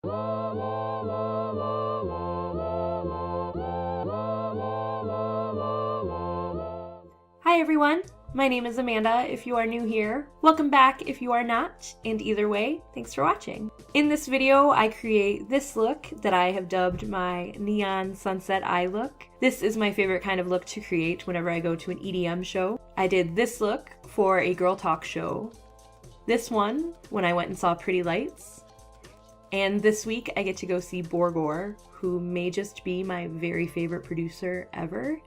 Hi everyone, my name is Amanda if you are new here. Welcome back if you are not, and either way, thanks for watching. In this video, I create this look that I have dubbed my neon sunset eye look. This is my favorite kind of look to create whenever I go to an EDM show. I did this look for a girl talk show, this one when I went and saw Pretty Lights, and this week I get to go see Borgor, who may just be my very favorite producer ever,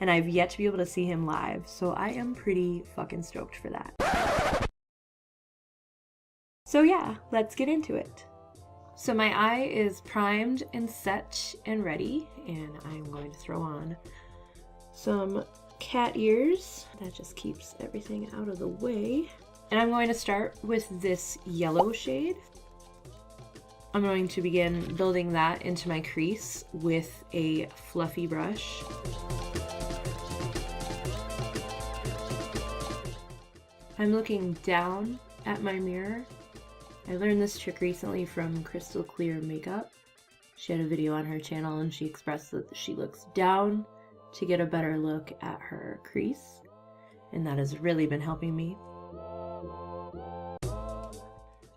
and I've yet to be able to see him live, so I am pretty fucking stoked for that. So yeah, let's get into it. So my eye is primed and set and ready, and I'm going to throw on some cat ears. That just keeps everything out of the way. And I'm going to start with this yellow shade. I'm going to begin building that into my crease with a fluffy brush. I'm looking down at my mirror. I learned this trick recently from Crystal Clear Makeup. She had a video on her channel and she expressed that she looks down to get a better look at her crease, and that has really been helping me.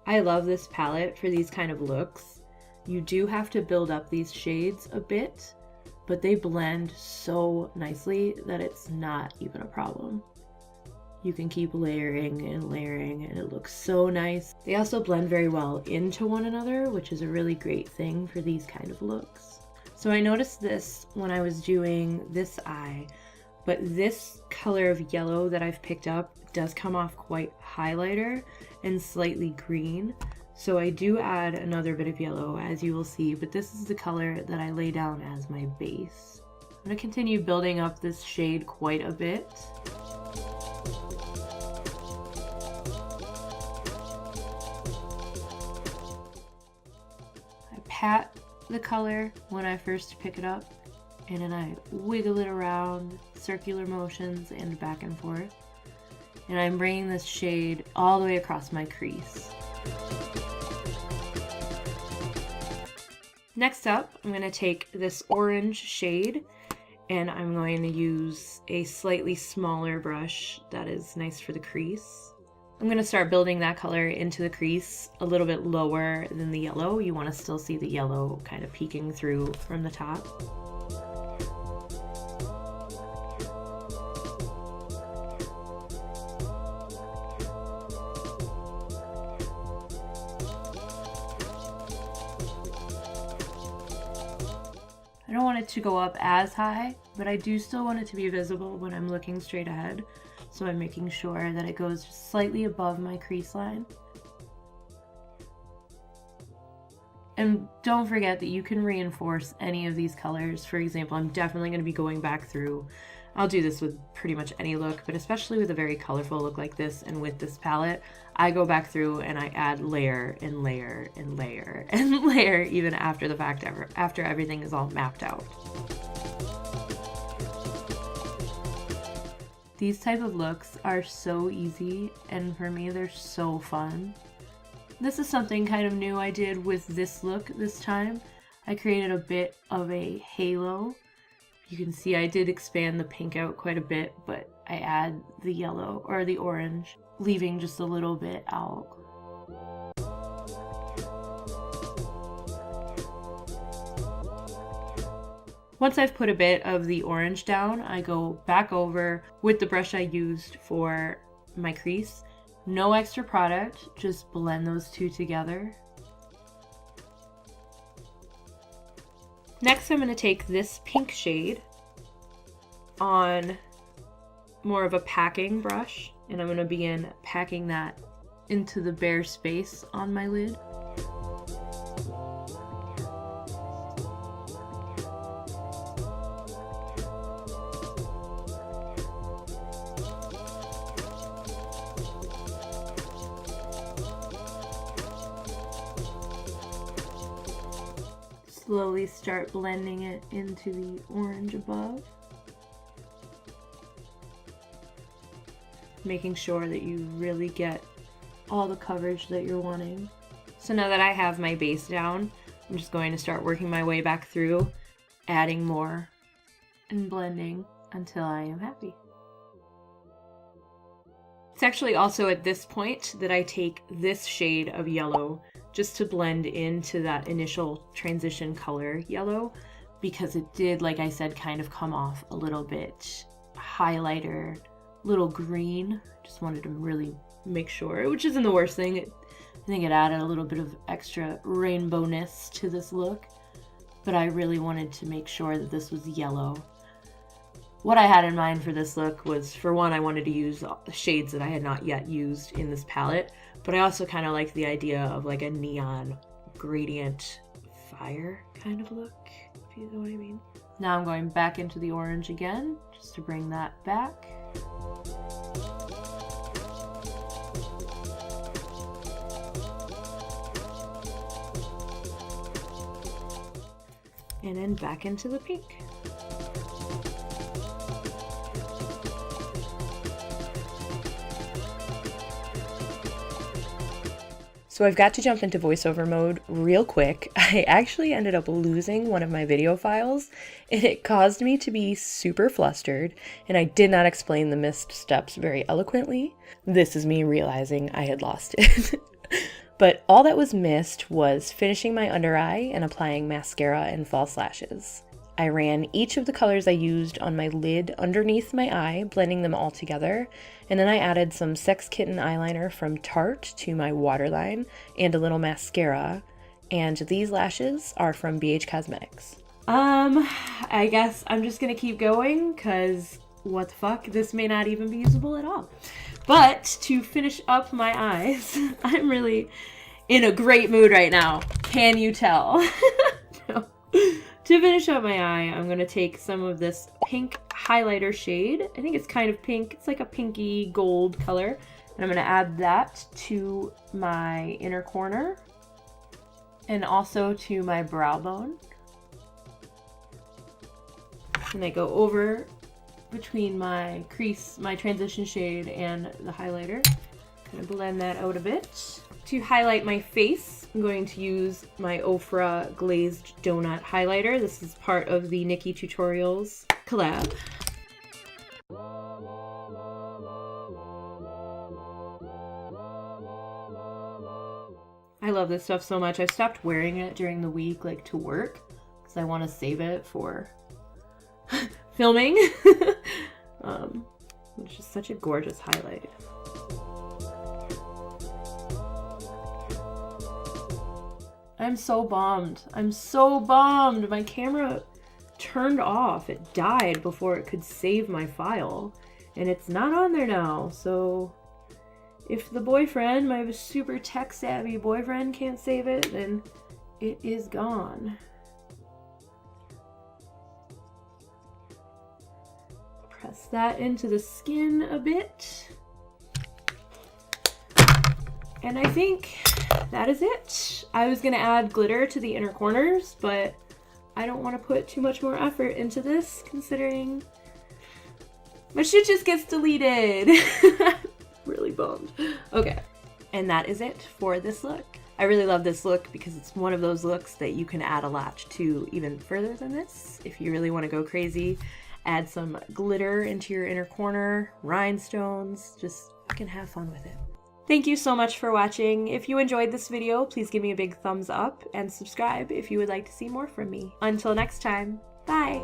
I love this palette for these kind of looks. You do have to build up these shades a bit, but they blend so nicely that it's not even a problem. You can keep layering and layering and it looks so nice. They also blend very well into one another, which is a really great thing for these kind of looks. So I noticed this when I was doing this eye, but this color of yellow that I've picked up does come off quite highlighter and slightly green. So I do add another bit of yellow, as you will see, but this is the color that I lay down as my base. I'm going to continue building up this shade quite a bit. Pat the color when I first pick it up, and then I wiggle it around, circular motions and back and forth, and I'm bringing this shade all the way across my crease. Next up, I'm going to take this orange shade and I'm going to use a slightly smaller brush that is nice for the crease. I'm going to start building that color into the crease a little bit lower than the yellow. You want to still see the yellow kind of peeking through from the top. I don't want it to go up as high, but I do still want it to be visible when I'm looking straight ahead. So I'm making sure that it goes just slightly above my crease line. And don't forget that you can reinforce any of these colors. For example, I'm definitely going to be going back through. I'll do this with pretty much any look, but especially with a very colorful look like this and with this palette, I go back through and I add layer and layer and layer and layer even after the fact, after everything is all mapped out. These type of looks are so easy, and for me they're so fun. This is something kind of new I did with this look this time. I created a bit of a halo. You can see I did expand the pink out quite a bit, but I add the yellow or the orange, leaving just a little bit out. Once I've put a bit of the orange down, I go back over with the brush I used for my crease. No extra product, just blend those two together. Next, I'm going to take this pink shade on more of a packing brush, and I'm going to begin packing that into the bare space on my lid. Slowly start blending it into the orange above. Making sure that you really get all the coverage that you're wanting. So now that I have my base down, I'm just going to start working my way back through, adding more and blending until I am happy. It's actually also at this point that I take this shade of yellow just to blend into that initial transition color yellow, because it did, like I said, kind of come off a little bit highlighter, little green. Just wanted to really make sure, which isn't the worst thing. I think it added a little bit of extra rainbowness to this look, but I really wanted to make sure that this was yellow. What I had in mind for this look was, for one, I wanted to use shades that I had not yet used in this palette, but I also kind of like the idea of like a neon gradient fire kind of look, if you know what I mean. Now I'm going back into the orange again, just to bring that back. And then back into the pink. So I've got to jump into voiceover mode real quick. I actually ended up losing one of my video files, and it caused me to be super flustered, and I did not explain the missed steps very eloquently. This is me realizing I had lost it. But all that was missed was finishing my under eye and applying mascara and false lashes. I ran each of the colors I used on my lid underneath my eye, blending them all together, and then I added some Sex Kitten eyeliner from Tarte to my waterline and a little mascara, and these lashes are from BH Cosmetics. I guess I'm just gonna keep going, because what the fuck, this may not even be usable at all. But to finish up my eyes, I'm really in a great mood right now. Can you tell? No. To finish up my eye, I'm going to take some of this pink highlighter shade. I think it's kind of pink. It's like a pinky gold color. And I'm going to add that to my inner corner and also to my brow bone. And I go over between my crease, my transition shade, and the highlighter. Kind of blend that out a bit. To highlight my face, I'm going to use my Ofra Glazed Donut Highlighter. This is part of the Nikki Tutorials collab. I love this stuff so much. I've stopped wearing it during the week, like to work, because I want to save it for filming. Which is such a gorgeous highlight. I'm so bummed. I'm so bummed. My camera turned off. It died before it could save my file. And it's not on there now. So if the boyfriend, my super tech savvy boyfriend, can't save it, then it is gone. Press that into the skin a bit. And I think that is it. I was gonna add glitter to the inner corners, but I don't want to put too much more effort into this, considering my shit just gets deleted. Really bummed. Okay, and that is it for this look. I really love this look because it's one of those looks that you can add a latch to even further than this. If you really want to go crazy, add some glitter into your inner corner, rhinestones, just fucking have fun with it. Thank you so much for watching. If you enjoyed this video, please give me a big thumbs up and subscribe if you would like to see more from me. Until next time, bye!